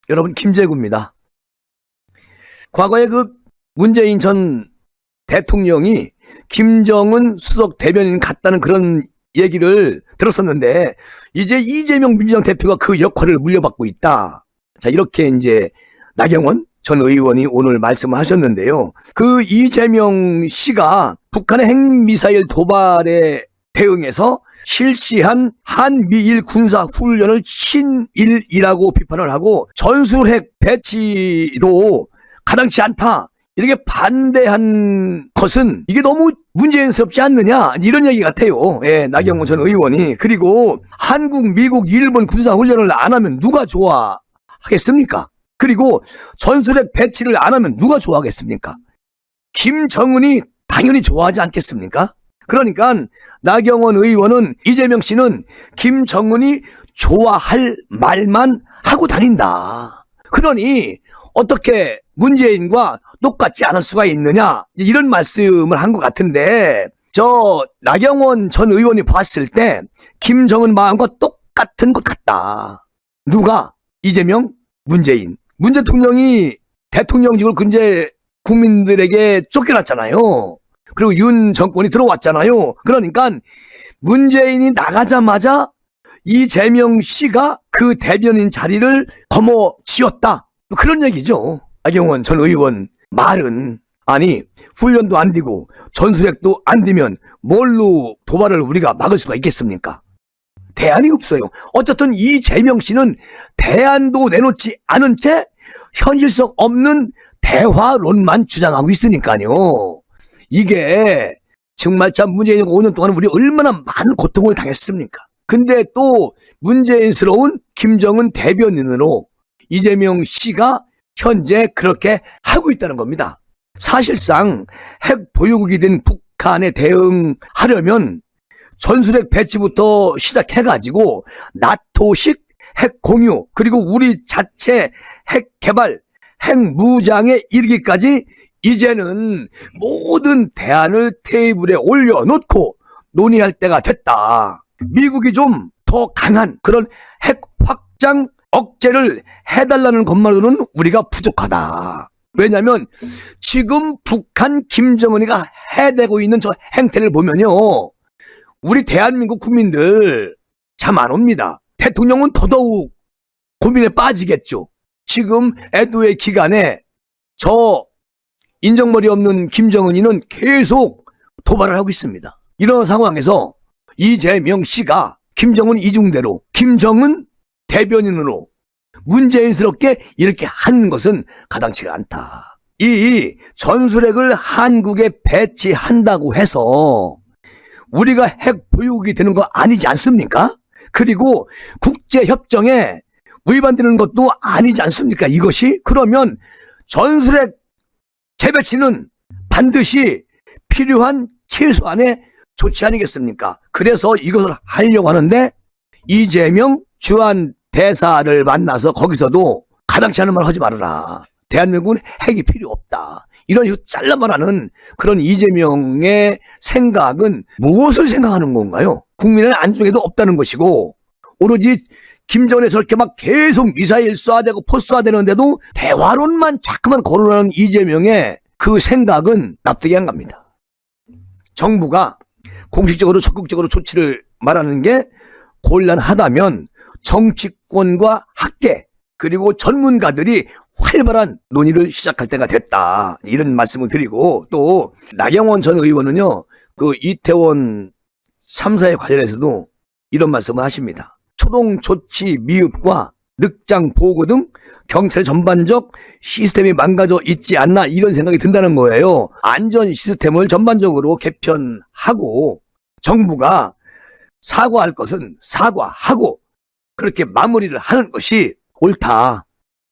여러분, 김재구입니다. 과거에 그 문재인 전 대통령이 김정은 수석 대변인 같다는 그런 얘기를 들었었는데, 이제 이재명 민주당 대표가 그 역할을 물려받고 있다. 자, 이렇게 이제 나경원 전 의원이 오늘 말씀을 하셨는데요. 그 이재명 씨가 북한의 핵미사일 도발에 대응해서 실시한 한미일 군사훈련을 친일이라고 비판을 하고, 전술핵 배치도 가당치 않다, 이렇게 반대한 것은 이게 너무 문재인스럽지 않느냐, 이런 얘기 같아요. 예, 나경원 전 의원이. 그리고 한국, 미국, 일본 군사훈련을 안 하면 누가 좋아하겠습니까? 그리고 전술핵 배치를 안 하면 누가 좋아하겠습니까? 김정은이 당연히 좋아하지 않겠습니까? 그러니까 나경원 의원은, 이재명 씨는 김정은이 좋아할 말만 하고 다닌다. 그러니 어떻게 문재인과 똑같지 않을 수가 있느냐, 이런 말씀을 한 것 같은데, 저 나경원 전 의원이 봤을 때 김정은 마음과 똑같은 것 같다. 누가? 이재명, 문재인. 문 대통령이 대통령직을 이제 국민들에게 쫓겨났잖아요. 그리고 윤 정권이 들어왔잖아요. 그러니까 문재인이 나가자마자 이재명 씨가 그 대변인 자리를 거머쥐었다, 그런 얘기죠. 나경원 전 의원 말은. 아니, 훈련도 안 되고 전술핵도 안 되면 뭘로 도발을 우리가 막을 수가 있겠습니까? 대안이 없어요. 어쨌든 이재명 씨는 대안도 내놓지 않은 채 현실성 없는 대화론만 주장하고 있으니까요. 이게 정말 참 문재인 5년 동안 우리 얼마나 많은 고통을 당했습니까? 근데 또 문재인스러운 김정은 대변인으로 이재명 씨가 현재 그렇게 하고 있다는 겁니다. 사실상 핵 보유국이 된 북한에 대응하려면 전술핵 배치부터 시작해가지고 나토식 핵 공유, 그리고 우리 자체 핵 개발, 핵 무장에 이르기까지 이제는 모든 대안을 테이블에 올려놓고 논의할 때가 됐다. 미국이 좀 더 강한 그런 핵 확장 억제를 해달라는 것만으로는 우리가 부족하다. 왜냐하면 지금 북한 김정은이가 해대고 있는 저 행태를 보면요, 우리 대한민국 국민들 잠 안 옵니다. 대통령은 더더욱 고민에 빠지겠죠. 지금 애도의 기간에 저 인정머리 없는 김정은이는 계속 도발을 하고 있습니다. 이런 상황에서 이재명 씨가 김정은 이중대로, 김정은 대변인으로 문재인스럽게 이렇게 하는 것은 가당치가 않다. 이 전술핵을 한국에 배치한다고 해서 우리가 핵 보유국이 되는 거 아니지 않습니까? 그리고 국제협정에 위반되는 것도 아니지 않습니까? 이것이. 그러면 전술핵 재배치는 반드시 필요한 최소한의 조치 아니겠습니까? 그래서 이것을 하려고 하는데, 이재명 주한 대사를 만나서 거기서도 가당치 않은 말 하지 말아라, 대한민국은 핵이 필요 없다, 이런 식으로 잘라 말하는 그런 이재명의 생각은 무엇을 생각하는 건가요? 국민의 안중에도 없다는 것이고, 오로지 김정은에 저렇게 막 계속 미사일 쏴대고 포 쏴대는데도 대화론만 자꾸만 거론하는 이재명의 그 생각은 납득이 안 갑니다. 정부가 공식적으로 적극적으로 조치를 말하는 게 곤란하다면 정치권과 학계 그리고 전문가들이 활발한 논의를 시작할 때가 됐다, 이런 말씀을 드리고, 또 나경원 전 의원은요, 그 이태원 참사에 관련해서도 이런 말씀을 하십니다. 초동 조치 미흡과 늑장 보고 등 경찰 전반적 시스템이 망가져 있지 않나, 이런 생각이 든다는 거예요. 안전 시스템을 전반적으로 개편하고 정부가 사과할 것은 사과하고 그렇게 마무리를 하는 것이 옳다.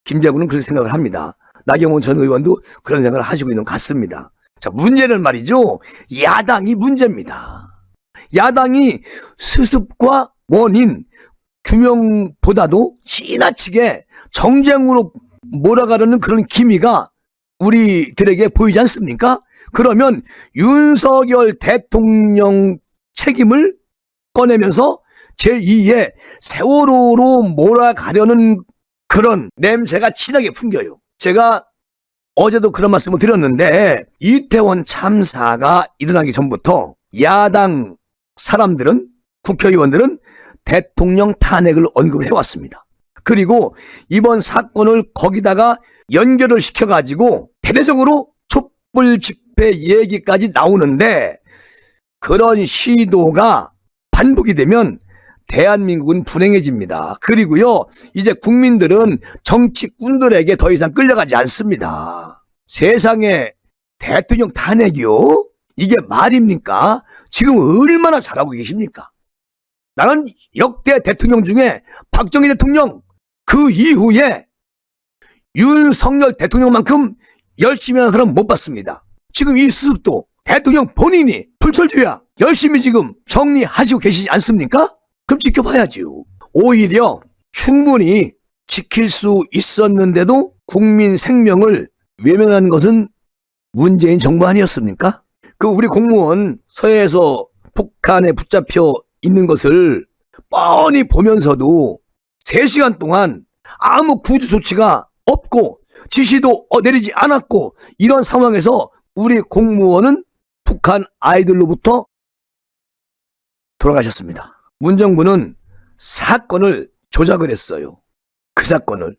김재구는 그렇게 생각을 합니다. 나경원 전 의원도 그런 생각을 하시고 있는 것 같습니다. 자, 문제는 말이죠, 야당이 문제입니다. 야당이 수습과 원인 규명보다도 지나치게 정쟁으로 몰아가려는 그런 기미가 우리들에게 보이지 않습니까? 그러면 윤석열 대통령 책임을 꺼내면서 제2의 세월호로 몰아가려는 그런 냄새가 진하게 풍겨요. 제가 어제도 그런 말씀을 드렸는데 이태원 참사가 일어나기 전부터 야당 사람들은, 국회의원들은 대통령 탄핵을 언급을 해왔습니다. 그리고 이번 사건을 거기다가 연결을 시켜가지고 대대적으로 촛불 집회 얘기까지 나오는데, 그런 시도가 반복이 되면 대한민국은 불행해집니다. 그리고요, 이제 국민들은 정치꾼들에게 더 이상 끌려가지 않습니다. 세상에 대통령 탄핵이요? 이게 말입니까? 지금 얼마나 잘하고 계십니까? 나는 역대 대통령 중에 박정희 대통령, 그 이후에 윤석열 대통령만큼 열심히 하는 사람 못 봤습니다. 지금 이 수습도 대통령 본인이 불철주야 열심히 지금 정리하시고 계시지 않습니까? 그럼 지켜봐야지요. 오히려 충분히 지킬 수 있었는데도 국민 생명을 외면한 것은 문재인 정부 아니었습니까? 그 우리 공무원 서해에서 북한에 붙잡혀 있는 것을 뻔히 보면서도 3시간 동안 아무 구조 조치가 없고 지시도 내리지 않았고, 이런 상황에서 우리 공무원은 북한 아이들로부터 돌아가셨습니다. 문정부는 사건을 조작을 했어요. 그 사건을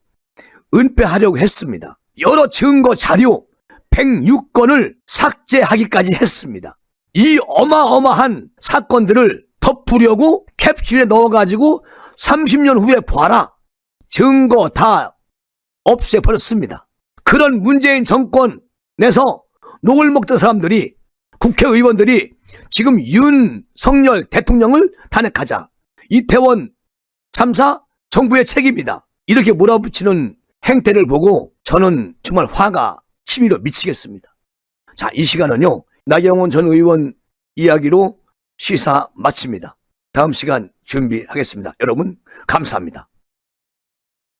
은폐하려고 했습니다. 여러 증거 자료 106건을 삭제하기까지 했습니다. 이 어마어마한 사건들을 덮으려고 캡슐에 넣어가지고 30년 후에 봐라, 증거 다 없애버렸습니다. 그런 문재인 정권에서 녹을 먹던 사람들이, 국회의원들이 지금 윤석열 대통령을 탄핵하자, 이태원 참사 정부의 책임이다, 이렇게 몰아붙이는 행태를 보고 저는 정말 화가 치밀어 미치겠습니다. 자, 이 시간은요, 나경원 전 의원 이야기로 시사 마칩니다. 다음 시간 준비하겠습니다. 여러분 감사합니다.